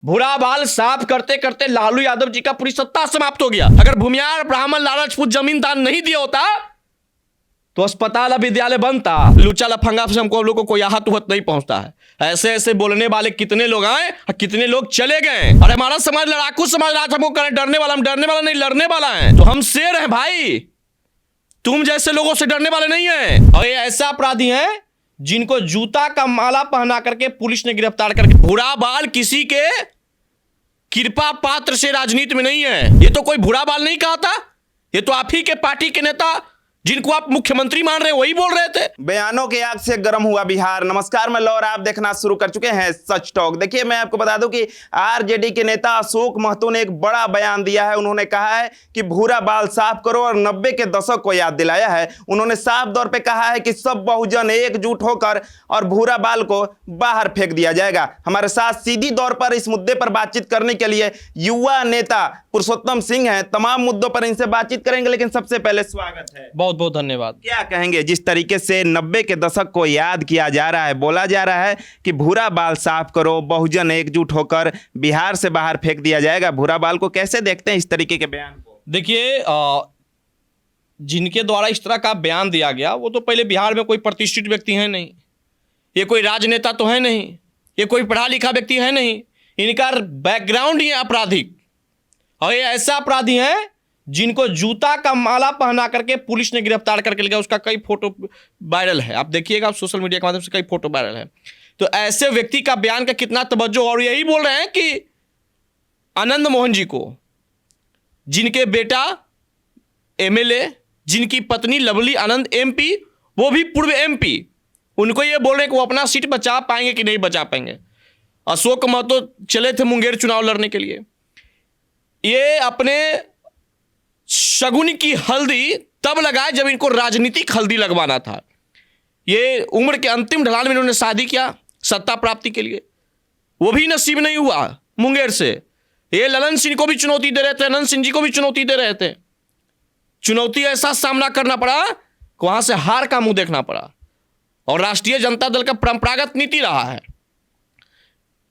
भूरा बाल साफ करते करते लालू यादव जी का पूरी सत्ता समाप्त हो गया। अगर भूमियार ब्राह्मण लालचपुर जमीन दान नहीं दिया होता तो अस्पताल विद्यालय बनता। लुचा लफंगा से हमको लोगों को कोई आहत उहत नहीं पहुंचता है। ऐसे ऐसे बोलने वाले कितने लोग आए और कितने लोग चले गए। और हमारा समाज लड़ाकू समाज राज हमको करें डरने वाला, हम डरने वाला नहीं लड़ने वाला है। तो हम शेर हैं भाई, तुम जैसे लोगों से डरने वाले नहीं है। और ये ऐसा अपराधी हैं जिनको जूता का माला पहना करके पुलिस ने गिरफ्तार करके। भूरा बाल किसी के कृपा पात्र से राजनीति में नहीं है। ये तो कोई भूरा बाल नहीं कहा था, ये तो आप ही के पार्टी के नेता जिनको आप मुख्यमंत्री मान रहे हैं वही बोल रहे थे। बयानों के आग से गर्म हुआ बिहार। नमस्कार, मैं लौर, आप देखना शुरू कर चुके हैं सच टॉक। देखिए, मैं आपको बता दूं कि आरजेडी के नेता अशोक महतो ने एक बड़ा बयान दिया है। उन्होंने कहा है कि भूरा बाल साफ करो और 90 के दशक को याद दिलाया है। उन्होंने साफ तौर पे कहा है कि सब बहुजन एकजुट होकर और भूरा बाल को बाहर फेंक दिया जाएगा। हमारे साथ सीधी तौर पर इस मुद्दे पर बातचीत करने के लिए युवा नेता पुरुषोत्तम सिंह हैं। तमाम मुद्दों पर इनसे बातचीत करेंगे, लेकिन सबसे पहले स्वागत है। बहुत बहुत धन्यवाद। क्या कहेंगे जिस तरीके से 90 के दशक को याद किया जा रहा है, बोला जा रहा है कि भूरा बाल साफ करो, बहुजन एकजुट होकर बिहार से बाहर फेंक दिया जाएगा। भूरा बाल को कैसे देखते हैं इस तरीके के बयान को? देखिए, जिनके द्वारा इस तरह का बयान दिया गया वो तो पहले बिहार में कोई प्रतिष्ठित व्यक्ति है नहीं, ये कोई राजनेता तो है नहीं, ये कोई पढ़ा लिखा व्यक्ति है नहीं। इनका बैकग्राउंड ही आपराधिक, और ये ऐसा अपराधी हैं जिनको जूता का माला पहना करके पुलिस ने गिरफ्तार करके ले गया। उसका कई फोटो वायरल है, आप देखिएगा सोशल मीडिया के माध्यम से कई फोटो वायरल है। तो ऐसे व्यक्ति का बयान का कितना तवज्जो। और यही बोल रहे हैं कि आनंद मोहन जी को, जिनके बेटा एमएलए, जिनकी पत्नी लवली आनंद एमपी, वो भी पूर्व एमपी, उनको ये बोल रहे हैं कि वो अपना सीट बचा पाएंगे कि नहीं बचा पाएंगे। अशोक महतो चले थे मुंगेर चुनाव लड़ने के लिए। ये अपने शगुन की हल्दी तब लगाए जब इनको राजनीतिक हल्दी लगवाना था। ये उम्र के अंतिम ढलान में इन्होंने शादी किया सत्ता प्राप्ति के लिए, वो भी नसीब नहीं हुआ मुंगेर से। ये ललन सिंह को भी चुनौती दे रहे थे, अनंत सिंह जी को भी चुनौती दे रहे थे। चुनौती ऐसा सामना करना पड़ा कि वहां से हार का मुंह देखना पड़ा। और राष्ट्रीय जनता दल का परंपरागत नीति रहा है।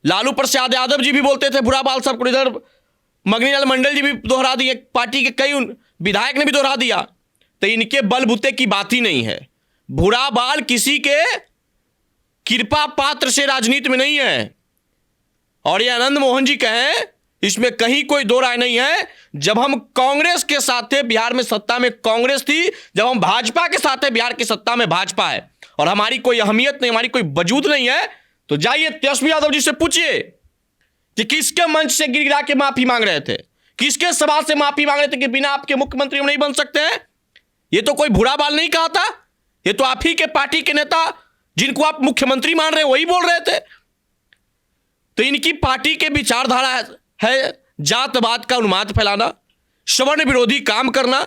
लालू प्रसाद यादव जी भी बोलते थे भूरा बाल सब, इधर मगनीलाल मंडल जी भी दोहरा दिए, पार्टी के कई विधायक ने भी दोहरा दिया। तो इनके बलबूते की बात ही नहीं है। भूरा बाल किसी के कृपा पात्र से राजनीति में नहीं है। और ये आनंद मोहन जी कहें, इसमें कहीं कोई दो राय नहीं है। जब हम कांग्रेस के साथ थे, बिहार में सत्ता में कांग्रेस थी, जब हम भाजपा के साथ थे, बिहार की सत्ता में भाजपा है, और हमारी कोई अहमियत नहीं, हमारी कोई वजूद नहीं है। तो जाइए तेजस्वी यादव जी से पूछिए कि किसके मंच से गिरा के माफी मांग रहे थे, किसके सभा से माफी मांग रहे थे कि बिना आपके मुख्यमंत्री हम नहीं बन सकते हैं। ये तो कोई भूरा बाल नहीं कहा था, ये तो आप ही के पार्टी के नेता जिनको आप मुख्यमंत्री मान रहे हैं वही बोल रहे थे। तो इनकी पार्टी के विचारधारा है जातवाद का उन्माद फैलाना, सवर्ण विरोधी काम करना।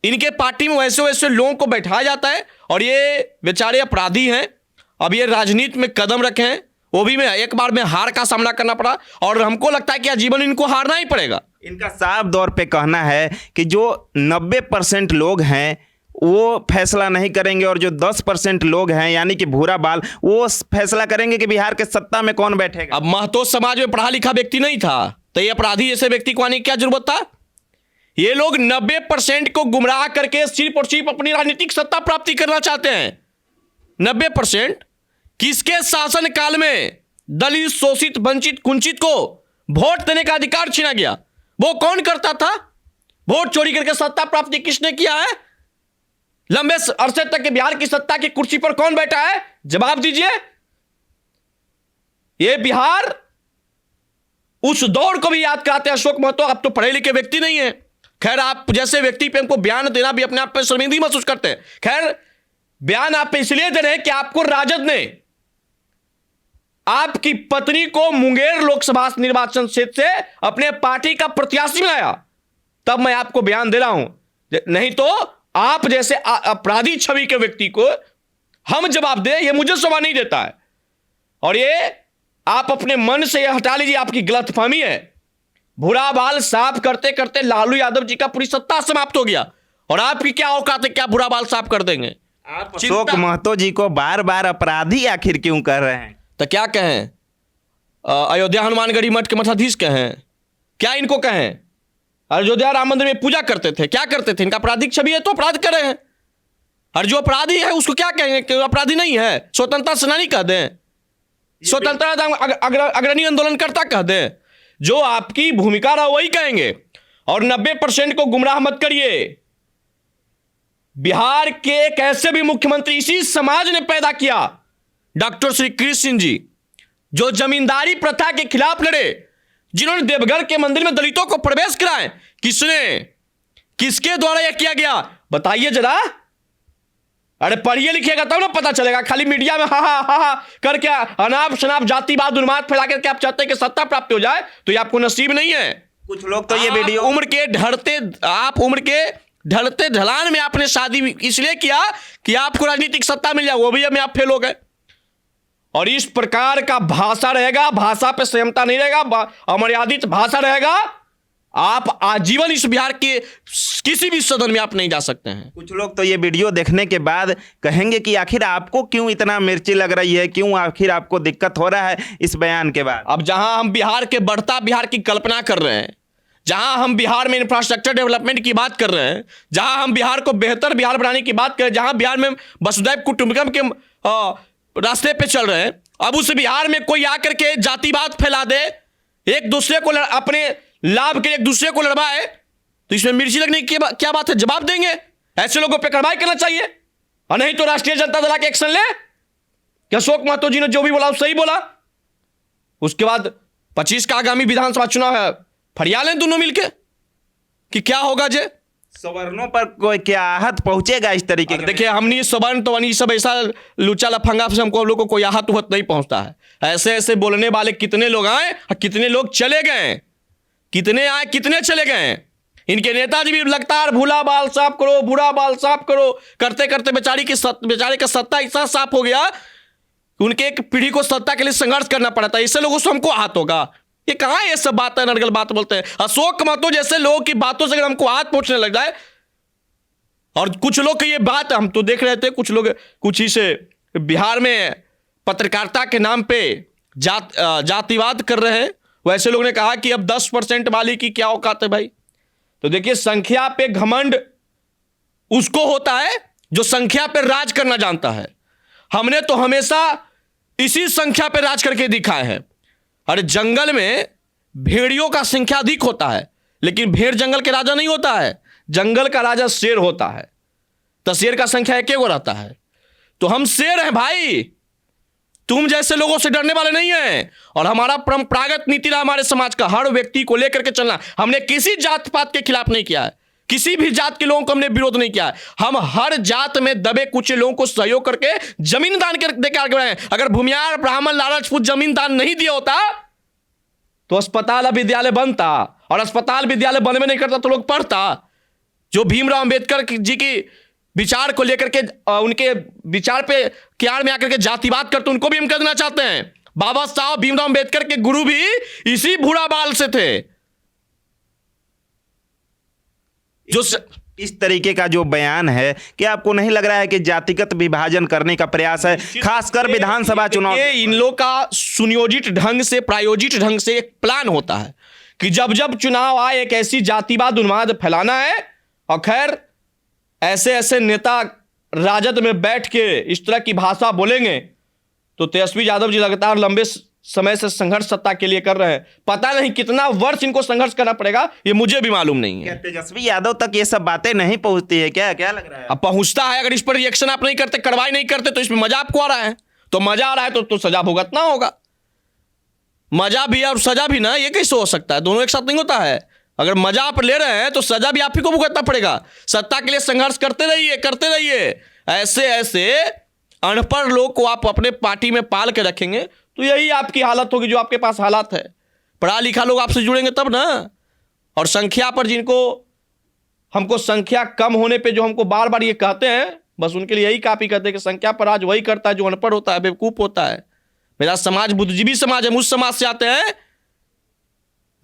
इनके पार्टी में वैसे वैसे लोगों को बैठाया जाता है, और ये बेचारे अपराधी हैं। अब ये राजनीति में कदम रखे हैं, वो भी में एक बार में हार का सामना करना पड़ा, और हमको लगता है कि आजीवन इनको हारना ही पड़ेगा। इनका साफ तौर पे कहना है कि जो 90% लोग हैं वो फैसला नहीं करेंगे, और जो 10% लोग हैं यानी कि भूरा बाल, वो फैसला करेंगे कि बिहार के सत्ता में कौन बैठेगा। अब महतो समाज में पढ़ा लिखा व्यक्ति नहीं था, तो ये अपराधी जैसे व्यक्ति को आने की क्या जरूरत था। ये लोग 90% को गुमराह करके सिर्फ और सिर्फ अपनी राजनीतिक सत्ता प्राप्ति करना चाहते हैं। 90% किसके शासन काल में दलित, शोषित, वंचित, कुंचित को वोट देने का अधिकार छीना गया? वो कौन करता था? वोट चोरी करके सत्ता प्राप्ति किसने किया है? लंबे अरसे तक के बिहार की सत्ता की कुर्सी पर कौन बैठा है? जवाब दीजिए। ये बिहार उस दौर को भी याद कराते हैं अशोक महतो। अब तो पढ़े लिखे व्यक्ति नहीं है। खैर, आप जैसे व्यक्ति पे हमको बयान देना भी अपने आप पे शर्मिंदगी महसूस करते हैं। खैर, बयान आप पे इसलिए दे रहे हैं कि आपको राजद ने आपकी पत्नी को मुंगेर लोकसभा निर्वाचन क्षेत्र से अपने पार्टी का प्रत्याशी बनाया, तब मैं आपको बयान दे रहा हूं। नहीं तो आप जैसे अपराधी छवि के व्यक्ति को हम जवाब दें, यह मुझे शोभा नहीं देता है। और ये आप अपने मन से यह हटा लीजिए, आपकी गलतफहमी है। भूरा बाल साफ करते करते लालू यादव जी का पूरी सत्ता समाप्त हो गया, और आपकी क्या औकात है, क्या भूरा बाल साफ कर देंगे? आप अशोक महतो जी को बार बार अपराधी आखिर क्यों कर रहे हैं? तो क्या कहें, अयोध्या हनुमानगढ़ी मठ के मठाधीश कहें, क्या इनको कहें? अयोध्या राम मंदिर में पूजा करते थे, क्या करते थे? इनका आपराधिक छवि है तो अपराध कर रहे हैं। और जो अपराधी है उसको क्या कहेंगे कि अपराधी नहीं है? स्वतंत्रता सेनानी कह दें, स्वतंत्रता अग्रणी आंदोलनकर्ता कह दें, जो आपकी भूमिका रहा वही कहेंगे। और 90% को गुमराह मत करिए। बिहार के एक ऐसे भी मुख्यमंत्री इसी समाज ने पैदा किया, डॉक्टर श्री कृष्ण सिंह जी, जो जमींदारी प्रथा के खिलाफ लड़े, जिन्होंने देवघर के मंदिर में दलितों को प्रवेश कराए। किसने, किसके द्वारा यह किया गया बताइए जरा। अरे पढ़िए लिखिएगा तब ना पता चलेगा। खाली मीडिया में हा करके अनाप शनाप जातिवाद उन्माद फैला करके आप चाहते हैं कि सत्ता प्राप्त हो जाए, तो ये आपको नसीब नहीं है। कुछ लोग तो ये वीडियो उम्र के ढलते ढलान में आपने शादी इसलिए किया कि आपको राजनीतिक सत्ता मिल जाए, वो भी में आप फेल हो गए। और इस प्रकार का भाषा रहेगा, भाषा पे संयमता नहीं रहेगा, अमर्यादित भाषा रहेगा, आप आजीवन इस बिहार के किसी भी सदन में आप नहीं जा सकते हैं। कुछ लोग तो ये वीडियो देखने के बाद कहेंगे कि आखिर आपको क्यों इतना मिर्ची लग रही है, क्यों आखिर आपको दिक्कत हो रहा है इस बयान के बाद। अब जहां हम बिहार के बढ़ता बिहार की कल्पना कर रहे हैं, जहां हम बिहार में इंफ्रास्ट्रक्चर डेवलपमेंट की बात कर रहे हैं, जहां हम बिहार को बेहतर बिहार बनाने की बात कर रहे हैं, जहां बिहार में वसुधैव कुटुंबकम के रास्ते पे चल रहे हैं, अब उस बिहार में कोई आकर के जातिवाद फैला दे, एक दूसरे को अपने लाभ के लिए एक दूसरे को लड़वाए, तो इसमें मिर्ची लगने की क्या बात है? जवाब देंगे। ऐसे लोगों पे कार्रवाई करना चाहिए, और नहीं तो राष्ट्रीय जनता दल के एक्शन ले कि अशोक महतो जी ने जो भी बोला वो सही बोला। उसके बाद 25 का आगामी विधानसभा चुनाव है, फरिया लें दोनों मिलके कि क्या होगा जे सवर्णों पर कोई क्या आहत पहुंचेगा इस तरीके के? देखिए, हमने सवर्ण तो ये सब ऐसा लुचा लफंगा से हमको लोगों को कोई आहत उहत नहीं पहुंचता है। ऐसे ऐसे बोलने वाले कितने लोग आए और कितने लोग चले गए, कितने आए कितने चले गए। इनके नेताजी भी लगातार भूला बाल साफ करो, बुरा बाल साफ करो करते करते बेचारे का सत्ता इतना साफ हो गया कि उनके एक पीढ़ी को सत्ता के लिए संघर्ष करना पड़ा था। इससे लोगों से हमको आहत होगा? ये कहाँ ये सब बातें नरगल बात बोलते हैं। अशोक महतो जैसे लोगों की बातों से अगर हमको हाथ पहुंचने लग जाए, और कुछ लोग की ये बात हम तो देख रहे थे, कुछ लोग कुछ ही से बिहार में पत्रकारिता के नाम पे जातिवाद कर रहे हैं। वैसे लोगों ने कहा कि अब 10% वाली की क्या औकात है भाई। तो देखिए, संख्या पे घमंड उसको होता है जो संख्या पे राज करना जानता है। हमने तो हमेशा इसी संख्या पे राज करके दिखाए हैं। अरे जंगल में भेड़ियों का संख्या अधिक होता है, लेकिन भेड़ जंगल के राजा नहीं होता है, जंगल का राजा शेर होता है। तो शेर का संख्या एक गो रहता है। तो हम शेर हैं भाई, तुम जैसे लोगों से डरने वाले नहीं हैं। और हमारा परंपरागत नीति रहा हमारे समाज का, हर व्यक्ति को लेकर के चलना। हमने किसी जात पात के खिलाफ नहीं किया है, किसी भी जात के लोगों को हमने विरोध नहीं किया है। हम हर जात में दबे कुचे लोगों को सहयोग करके जमीन दान देकर आगे बढ़े। अगर भूमियार ब्राह्मण लाल राजपूत जमीन दान नहीं दिया होता तो अस्पताल विद्यालय बनता, और अस्पताल विद्यालय बनने नहीं करता तो लोग पढ़ता। जो भीमराव अंबेडकर जी की विचार को लेकर के उनके विचार पे क्यार में आकर के जातिवाद करते, उनको भी हम कर देना चाहते हैं। बाबा साहब भीमराव अंबेडकर के गुरु भी इसी भूरा बाल से थे। जो इस तरीके का जो बयान है, क्या आपको नहीं लग रहा है कि जातिगत विभाजन करने का प्रयास है, खासकर विधानसभा चुनाव? इन लोग का सुनियोजित ढंग से, प्रायोजित ढंग से एक प्लान होता है कि जब जब चुनाव आए एक ऐसी जातिवाद उन्माद फैलाना है। और खैर, ऐसे ऐसे नेता राजद में बैठ के इस तरह की भाषा बोलेंगे तो तेजस्वी यादव जी लगातार लंबे समय से संघर्ष सत्ता के लिए कर रहे हैं। पता नहीं कितना वर्ष इनको संघर्ष करना पड़ेगा, ये मुझे भी मालूम नहीं है। क्या तेजस्वी यादव तक ये सब बातें नहीं पहुंचती है क्या? क्या लग रहा है? अब पहुंचता है। अगर इस पर रिएक्शन आप नहीं करते, कार्रवाई नहीं करते, तो इसमें मजा आपको आ रहा है। तो मजा आ रहा है तो सजा भुगतना होगा। मजा भी और सजा भी ना, ये कैसे हो सकता है? दोनों एक साथ नहीं होता है। अगर मजा आप ले रहे हैं तो सजा भी आप ही को भुगतना पड़ेगा। सत्ता के लिए संघर्ष करते रहिए, करते रहिए। ऐसे ऐसे अनपढ़ लोग को आप अपने पार्टी में पाल के रखेंगे तो यही आपकी हालत होगी जो आपके पास हालात है। पढ़ा लिखा लोग आपसे जुड़ेंगे तब ना। और संख्या पर जिनको हमको संख्या कम होने पे जो हमको बार बार ये कहते हैं, बस उनके लिए यही काफी कहते हैं कि संख्या पर आज वही करता है जो अनपढ़ होता है, बेवकूफ होता है। मेरा समाज बुद्धिजीवी समाज है, मुझ समाज से आते हैं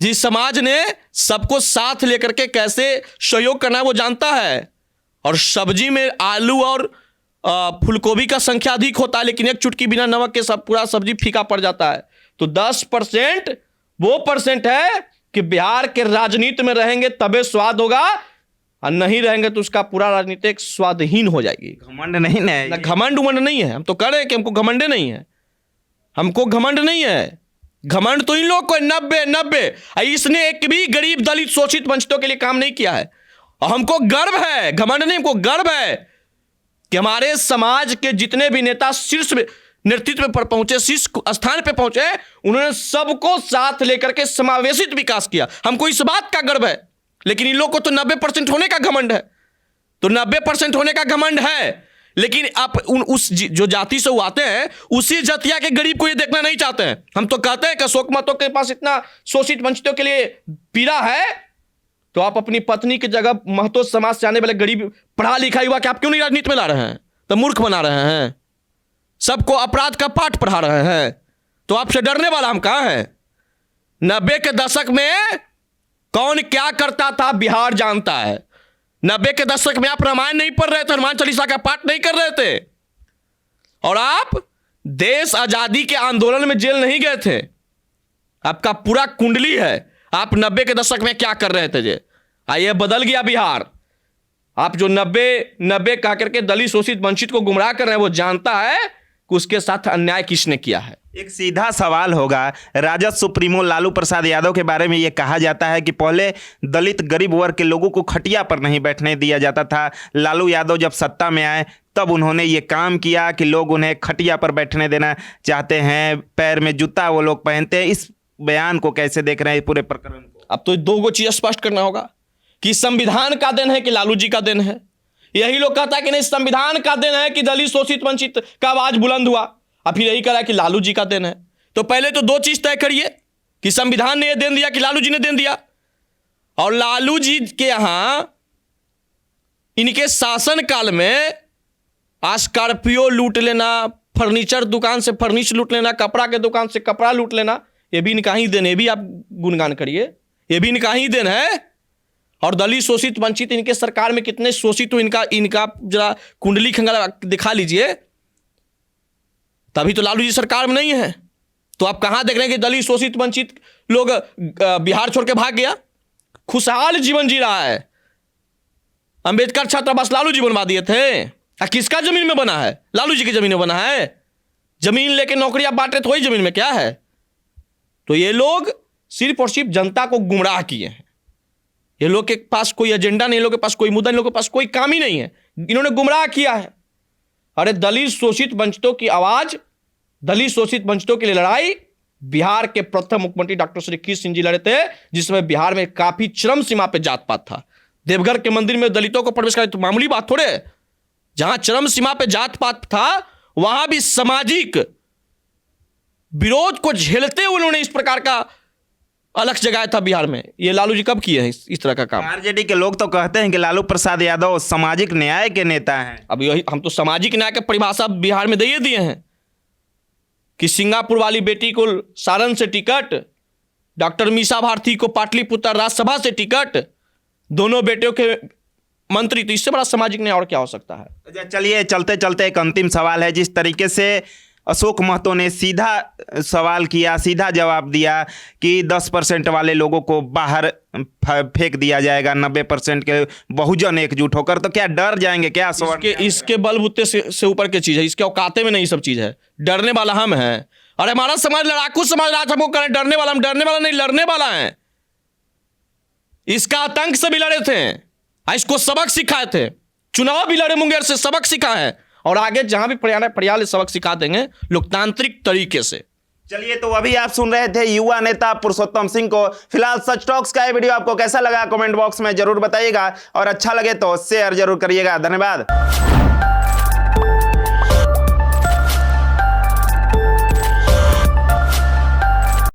जिस समाज ने सबको साथ लेकर के कैसे सहयोग करना है वो जानता है। और सब्जी में आलू और फूलगोभी का संख्या अधिक होता है, लेकिन एक चुटकी बिना नमक के सब पूरा सब्जी फीका पड़ जाता है। तो 10% वो परसेंट है कि बिहार के राजनीति में रहेंगे तबे स्वाद होगा, और नहीं रहेंगे तो उसका पूरा राजनीतिक स्वादहीन हो जाएगी। घमंड नहीं ना घमंड उमंड नहीं है, हम तो कह रहे हैं कि हमको घमंडे नहीं है, हमको घमंड नहीं है। घमंड तो इन लोग को 90 इसने एक भी गरीब दलित शोषित वंचितों के लिए काम नहीं किया है, और हमको गर्व है, घमंड नहीं, हमको गर्व है कि हमारे समाज के जितने भी नेता शीर्ष नेतृत्व पर पहुंचे, शीर्ष स्थान पर पहुंचे, उन्होंने सबको साथ लेकर के समावेशित विकास किया। हमको इस बात का गर्व है। लेकिन इन लोग को तो 90% होने का घमंड है, तो 90% होने का घमंड है, लेकिन आप उस जो जाति से वो आते हैं उसी जातिया के गरीब को ये देखना नहीं चाहते हैं। हम तो कहते हैं कि अशोक महतो के पास इतना शोषित वंचितों के लिए पीड़ा है, तो आप अपनी पत्नी की जगह महतो समाज से आने वाले गरीब पढ़ा लिखा युवा के आप क्यों नहीं राजनीति में ला रहे हैं? तो मूर्ख बना रहे हैं, सबको अपराध का पाठ पढ़ा रहे हैं, तो आपसे डरने वाला हम कहाँ हैं? 90 के दशक में कौन क्या करता था बिहार जानता है। 90 के दशक में आप रामायण नहीं पढ़ रहे थे, हनुमान चालीसा का पाठ नहीं कर रहे थे, और आप देश आजादी के आंदोलन में जेल नहीं गए थे। आपका पूरा कुंडली है, आप 90 के दशक में क्या कर रहे थे जे। आइए बदल गया बिहार। आप जो 90 कह करके दलित शोषित वंचित को गुमराह कर रहे हैं, वो जानता है कि उसके साथ अन्याय किसने किया है। एक सीधा सवाल होगा, राजद सुप्रीमो लालू प्रसाद यादव के बारे में यह कहा जाता है कि पहले दलित गरीब वर्ग के लोगों को खटिया पर नहीं बैठने दिया जाता था। लालू यादव जब सत्ता में आए तब उन्होंने ये काम किया कि लोग उन्हें खटिया पर बैठने देना चाहते हैं, पैर में जूता वो लोग पहनते हैं। इस बयान को कैसे देख रहे हैं, पूरे प्रकरण को? अब तो दो चीज स्पष्ट करना होगा कि संविधान का देन है कि लालू जी का देन है। यही लोग कहता है कि नहीं, संविधान का देन है कि दलित शोषित वंचित का आवाज बुलंद हुआ, अब फिर यही करा कि लालू जी का देन है। तो पहले तो दो चीज तय करिए कि संविधान ने यह देन दिया कि लालू जी ने देन दिया। और लालू जी के यहां इनके शासन काल में स्कॉर्पियो लूट लेना, फर्नीचर दुकान से फर्नीचर लूट लेना, कपड़ा के दुकान से कपड़ा लूट लेना, यह भी इनका ही देन, ये भी आप गुणगान करिए, यह भी इनका ही देन है। और दलित शोषित वंचित इनके सरकार में कितने शोषित हो, इनका जरा कुंडली खंगला दिखा लीजिए, तभी तो लालू जी सरकार में नहीं है। तो आप कहां देख रहे हैं कि दलित शोषित वंचित लोग बिहार छोड़ के भाग गया, खुशहाल जीवन जी रहा है। अंबेडकर छात्रावास लालू जी बनवा दिए थे, किसका जमीन में बना है? लालू जी की जमीन में बना है। जमीन लेके नौकरियां बांटे तो वही जमीन में क्या है? तो ये लोग सिर्फ और सिर्फ जनता को गुमराह किए हैं। ये लोग के पास कोई एजेंडा नहीं, लोग के पास कोई मुद्दा नहीं, लोग के पास कोई काम ही नहीं है, इन्होंने गुमराह किया है। अरे दलित शोषित वंचितों की आवाज, दलित शोषित वंचितों के लिए लड़ाई बिहार के प्रथम मुख्यमंत्री डॉक्टर श्री कृष्ण सिंह जी लड़े थे, जिसमें बिहार में काफी चरम सीमा पे जात पात था। देवघर के मंदिर में दलितों को प्रवेश कराया तो मामूली बात थोड़े, जहां चरम सीमा पे जात पात था वहां भी सामाजिक विरोध को झेलते हुए उन्होंने इस प्रकार का अलग जगाया था बिहार में। ये लालू जी कब किए हैं इस तरह का काम? आरजेडी के लोग तो कहते हैं कि लालू प्रसाद यादव सामाजिक न्याय के नेता हैं। अब यही हम तो सामाजिक न्याय की परिभाषा बिहार में दे दिए हैं कि सिंगापुर वाली बेटी को सारण से टिकट, डॉक्टर मीसा भारती को पाटलिपुत्र राज्यसभा से टिकट, दोनों बेटियों के मंत्री, तो इससे बड़ा सामाजिक न्याय और क्या हो सकता है? चलिए चलते चलते एक अंतिम सवाल है। जिस तरीके से अशोक महतो ने सीधा सवाल किया, सीधा जवाब दिया कि 10% वाले लोगों को बाहर फेंक दिया जाएगा, 90% के बहुजन एकजुट होकर, तो क्या डर जाएंगे क्या? इसके बलबूते से ऊपर की चीज है, इसके औकाते में नहीं सब चीज है। डरने वाला हम हैं, और हमारा समाज लड़ाकू समाज, राज हमको करें डरने वाला, हम डरने वाला नहीं, लड़ने वाला है। इसका आतंक से भी लड़े थे, इसको सबक सिखाए थे, चुनाव भी लड़े मुंगेर से, सबक सिखाए हैं, और आगे जहां भी प्रयाल सबक सिखा देंगे लोकतांत्रिक तरीके से। चलिए, तो अभी आप सुन रहे थे युवा नेता पुरुषोत्तम सिंह को। फिलहाल सच टॉक्स का ये वीडियो आपको कैसा लगा कमेंट बॉक्स में जरूर बताइएगा, और अच्छा लगे तो शेयर जरूर करिएगा। धन्यवाद।